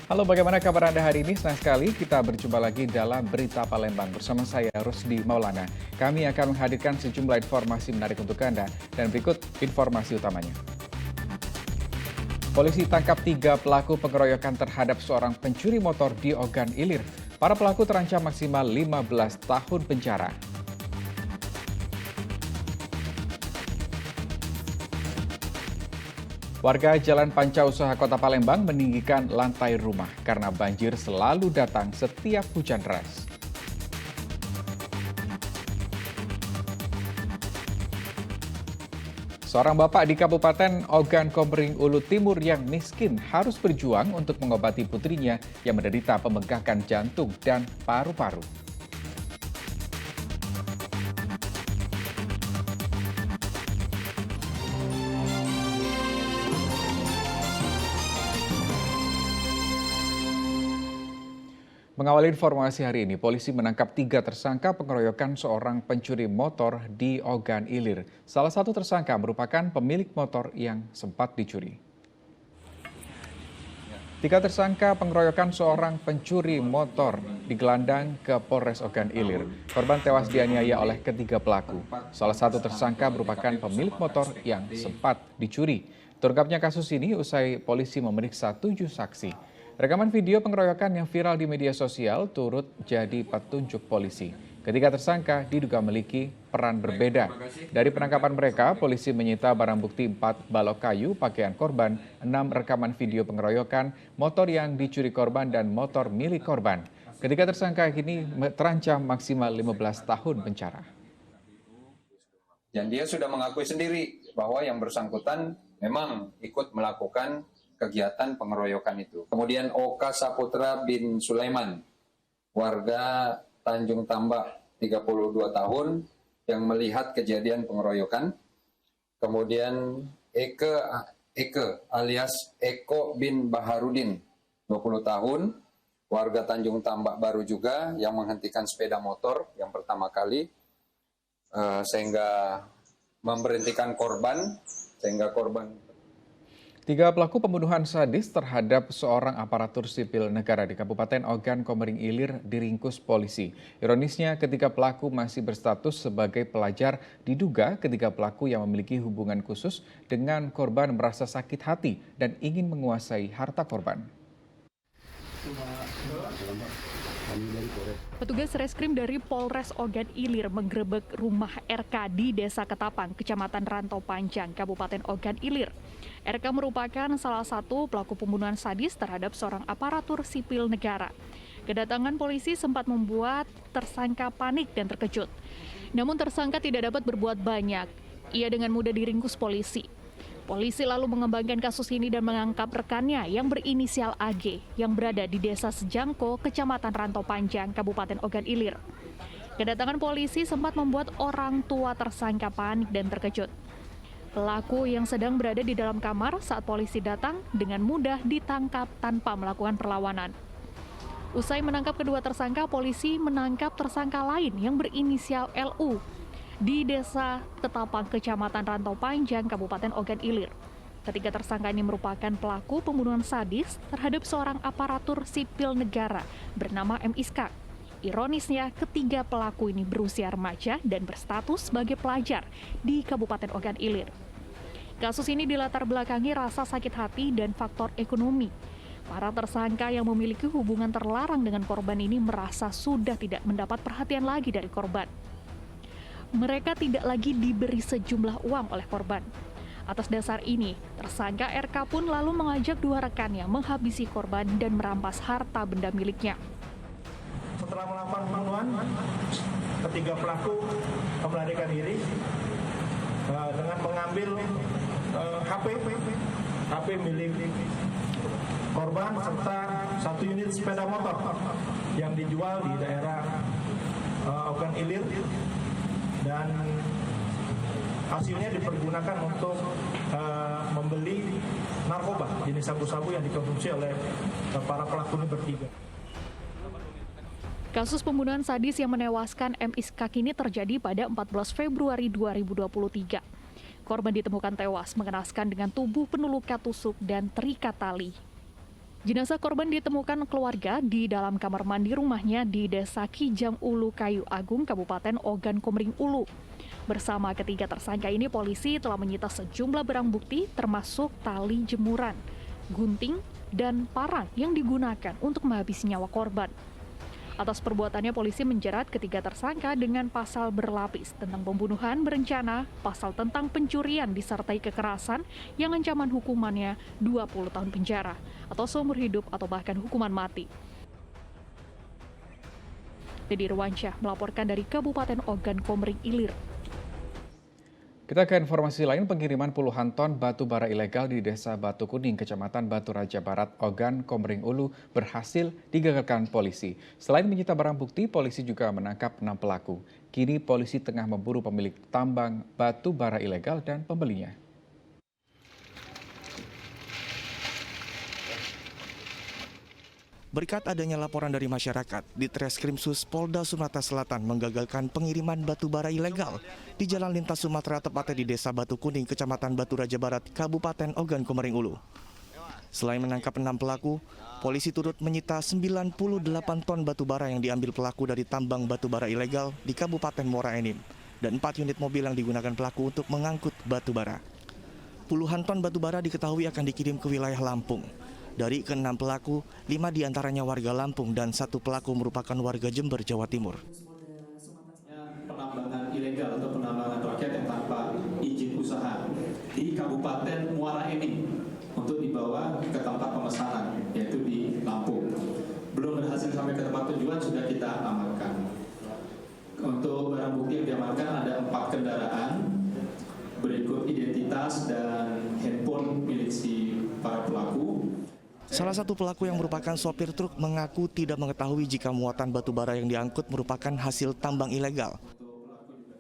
Halo, bagaimana kabar Anda hari ini? Senang sekali kita berjumpa lagi dalam Berita Palembang bersama saya Rusdi Maulana. Kami akan menghadirkan sejumlah informasi menarik untuk Anda dan berikut informasi utamanya. Polisi tangkap 3 pelaku pengeroyokan terhadap seorang pencuri motor di Ogan Ilir. Para pelaku terancam maksimal 15 tahun penjara. Warga Jalan Panca Usaha Kota Palembang meninggikan lantai rumah karena banjir selalu datang setiap hujan deras. Seorang bapak di Kabupaten Ogan Komering Ulu Timur yang miskin harus berjuang untuk mengobati putrinya yang menderita pembengkakan jantung dan paru-paru. Mengawali informasi hari ini, polisi menangkap 3 tersangka pengeroyokan seorang pencuri motor di Ogan Ilir. Salah satu tersangka merupakan pemilik motor yang sempat dicuri. 3 tersangka pengeroyokan seorang pencuri motor digelandang ke Polres Ogan Ilir. Korban tewas dianiaya oleh ketiga pelaku. Salah satu tersangka merupakan pemilik motor yang sempat dicuri. Terungkapnya kasus ini usai polisi memeriksa 7 saksi. Rekaman video pengeroyokan yang viral di media sosial turut jadi petunjuk polisi. Ketiga tersangka diduga memiliki peran berbeda. Dari penangkapan mereka, polisi menyita barang bukti 4 balok kayu, pakaian korban, 6 rekaman video pengeroyokan, motor yang dicuri korban, dan motor milik korban. Ketiga tersangka kini terancam maksimal 15 tahun penjara. Dan dia sudah mengakui sendiri bahwa yang bersangkutan memang ikut melakukan kegiatan pengeroyokan itu. Kemudian Oka Saputra bin Sulaiman, warga Tanjung Tambak, 32 tahun, yang melihat kejadian pengeroyokan. Kemudian Eke alias Eko bin Baharudin, 20 tahun, warga Tanjung Tambak Baru juga, yang menghentikan sepeda motor yang pertama kali, sehingga memberhentikan korban, sehingga korban. 3 pelaku pembunuhan sadis terhadap seorang aparatur sipil negara di Kabupaten Ogan Komering Ilir diringkus polisi. Ironisnya, ketika pelaku masih berstatus sebagai pelajar, diduga ketiga pelaku yang memiliki hubungan khusus dengan korban merasa sakit hati dan ingin menguasai harta korban. Petugas reskrim dari Polres Ogan Ilir menggerebek rumah RK di Desa Ketapang, Kecamatan Rantau Panjang, Kabupaten Ogan Ilir. RK merupakan salah satu pelaku pembunuhan sadis terhadap seorang aparatur sipil negara. Kedatangan polisi sempat membuat tersangka panik dan terkejut. Namun tersangka tidak dapat berbuat banyak. Ia dengan mudah diringkus polisi. Polisi lalu mengembangkan kasus ini dan mengangkat rekannya yang berinisial AG yang berada di Desa Sejangko, Kecamatan Rantau Panjang, Kabupaten Ogan Ilir. Kedatangan polisi sempat membuat orang tua tersangka panik dan terkejut. Pelaku yang sedang berada di dalam kamar saat polisi datang dengan mudah ditangkap tanpa melakukan perlawanan. Usai menangkap kedua tersangka, polisi menangkap tersangka lain yang berinisial LU di Desa Ketapang, Kecamatan Rantau Panjang, Kabupaten Ogan Ilir. Ketiga tersangka ini merupakan pelaku pembunuhan sadis terhadap seorang aparatur sipil negara bernama M. Iskak. Ironisnya, ketiga pelaku ini berusia remaja dan berstatus sebagai pelajar di Kabupaten Ogan Ilir. Kasus ini dilatar belakangi rasa sakit hati dan faktor ekonomi. Para tersangka yang memiliki hubungan terlarang dengan korban ini merasa sudah tidak mendapat perhatian lagi dari korban. Mereka tidak lagi diberi sejumlah uang oleh korban. Atas dasar ini, tersangka RK pun lalu mengajak 2 rekannya menghabisi korban dan merampas harta benda miliknya. Setelah melakukan pembunuhan, ketiga pelaku melarikan diri dengan mengambil HP milik korban serta 1 unit sepeda motor yang dijual di daerah Ogan Ilir dan hasilnya dipergunakan untuk membeli narkoba jenis sabu-sabu yang dikonsumsi oleh para pelaku ini bertiga. Kasus pembunuhan sadis yang menewaskan M. Iskak ini terjadi pada 14 Februari 2023. Korban ditemukan tewas mengenaskan dengan tubuh penuh luka tusuk dan terikat tali. Jenazah korban ditemukan keluarga di dalam kamar mandi rumahnya di Desa Kijang Ulu, Kayu Agung, Kabupaten Ogan Komering Ulu. Bersama ketiga tersangka ini, polisi telah menyita sejumlah barang bukti termasuk tali jemuran, gunting, dan parang yang digunakan untuk menghabisi nyawa korban. Atas perbuatannya, polisi menjerat ketiga tersangka dengan pasal berlapis tentang pembunuhan berencana, pasal tentang pencurian disertai kekerasan yang ancaman hukumannya 20 tahun penjara atau seumur hidup atau bahkan hukuman mati. Dedi Irwansyah melaporkan dari Kabupaten Ogan Komering Ilir. Kita ke informasi lain, pengiriman puluhan ton batu bara ilegal di Desa Batu Kuning, Kecamatan Batu Raja Barat, Ogan Komering Ulu berhasil digagalkan polisi. Selain menyita barang bukti, polisi juga menangkap 6 pelaku. Kini polisi tengah memburu pemilik tambang batu bara ilegal dan pembelinya. Berkat adanya laporan dari masyarakat, Ditreskrimsus Polda Sumatera Selatan menggagalkan pengiriman batu bara ilegal di jalan lintas Sumatera, tepatnya di Desa Batu Kuning, Kecamatan Batu Raja Barat, Kabupaten Ogan Komering Ulu. Selain menangkap 6 pelaku, polisi turut menyita 98 ton batu bara yang diambil pelaku dari tambang batu bara ilegal di Kabupaten Muara Enim dan 4 unit mobil yang digunakan pelaku untuk mengangkut batu bara. Puluhan ton batu bara diketahui akan dikirim ke wilayah Lampung. Dari ke-6 pelaku, 5 diantaranya warga Lampung dan 1 pelaku merupakan warga Jember, Jawa Timur. Penambangan ilegal atau penambangan rakyat yang tanpa izin usaha di Kabupaten Muara Enim untuk dibawa ke tempat pemesanan, yaitu di Lampung. Belum berhasil sampai ke tempat tujuan, sudah kita amankan. Untuk barang bukti yang diamankan ada 4 kendaraan, berikut identitas dan handphone milik si para pelaku. Salah satu pelaku yang merupakan sopir truk mengaku tidak mengetahui jika muatan batu bara yang diangkut merupakan hasil tambang ilegal.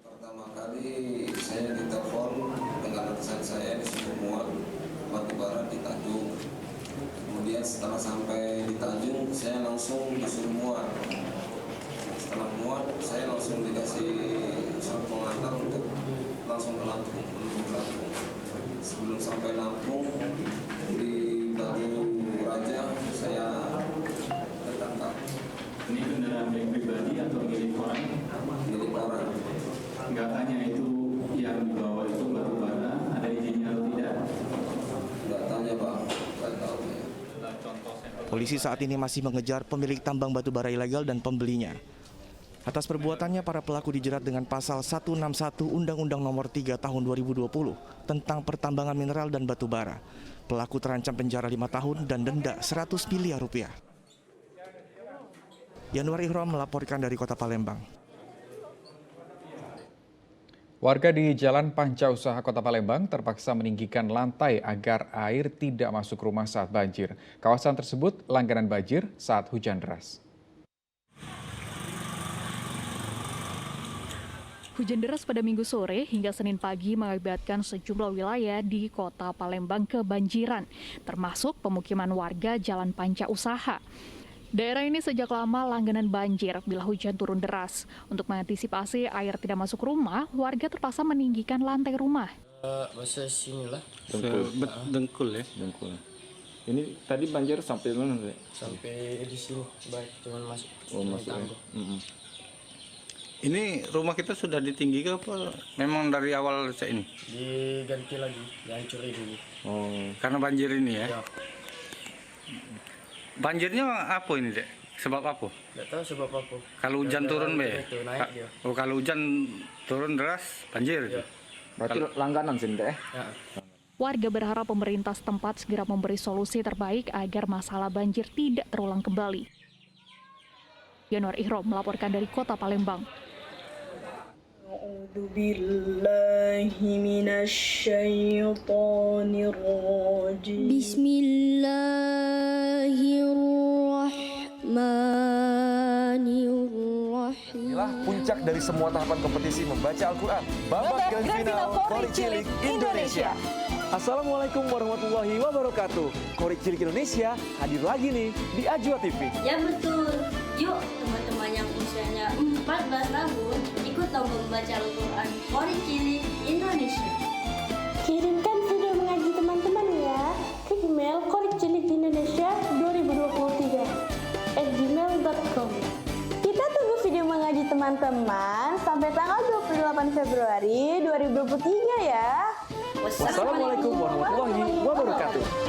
Pertama kali saya ditelepon dengan atasan saya disuruh muat batu bara di Tanjung. Kemudian setelah sampai di Tanjung, saya langsung disuruh muat. Setelah muat, saya langsung dikasih surat pengantar untuk langsung ke Lampung, menuju Lampung. Sebelum sampai Lampung, di Batu Raja saya tertangkap. Ini kendaraan milik pribadi atau milik orang? Milik orang. Nggak tanya itu yang dibawa itu batu bara, ada izinnya atau tidak? Nggak tanya Pak, nggak tahu ya. Polisi saat ini masih mengejar pemilik tambang batu bara ilegal dan pembelinya. Atas perbuatannya, para pelaku dijerat dengan pasal 161 Undang-Undang Nomor 3 Tahun 2020 tentang pertambangan mineral dan batu bara. Pelaku terancam penjara 5 tahun dan denda 100 miliar rupiah. Yanuar Ihram melaporkan dari Kota Palembang. Warga di Jalan Panca Usaha Kota Palembang terpaksa meninggikan lantai agar air tidak masuk rumah saat banjir. Kawasan tersebut langganan banjir saat hujan deras. Hujan deras pada Minggu sore hingga Senin pagi mengakibatkan sejumlah wilayah di Kota Palembang kebanjiran, termasuk pemukiman warga Jalan Panca Usaha. Daerah ini sejak lama langganan banjir bila hujan turun deras. Untuk mengantisipasi air tidak masuk rumah, warga terpaksa meninggikan lantai rumah. Masa sini lah. Dengkul ya? Dengkul. Ini tadi banjir sampai mana? Sampai di sini, baik cuman masuk. Oh, masuk ya. Ini rumah kita sudah ditinggikan apa? Memang dari awal saya ini? Diganti lagi, dihancurin dulu. Oh, karena banjir ini ya? Ya. Banjirnya apa ini, Dek? Sebab apa? Nggak tahu sebab apa. Kalau hujan turun, Be? Itu naik dia. Oh, kalau hujan turun deras, banjir? Ya. Berarti langganan sini, Dek? Ya. Warga berharap pemerintah setempat segera memberi solusi terbaik agar masalah banjir tidak terulang kembali. Yanuar Ihram melaporkan dari Kota Palembang. أعوذ بالله من الشيطان الرجيم بسم الله الرحمن الرحيم. Inilah puncak dari semua tahapan kompetisi membaca Al-Quran. Babak grand final Korik Cilik Indonesia. Assalamualaikum warahmatullahi wabarakatuh. Korik Cilik Indonesia hadir lagi nih di Ajwa TV. Ya betul. Yuk teman-teman yang usianya 14 tahun ikut lomba membaca Al-Quran Korik Cilik Indonesia. Kirimkan video mengaji teman-teman ya ke email korikcilikindonesia2020 teman-teman sampai tanggal 28 Februari 2023 ya. Wassalamualaikum warahmatullahi wabarakatuh.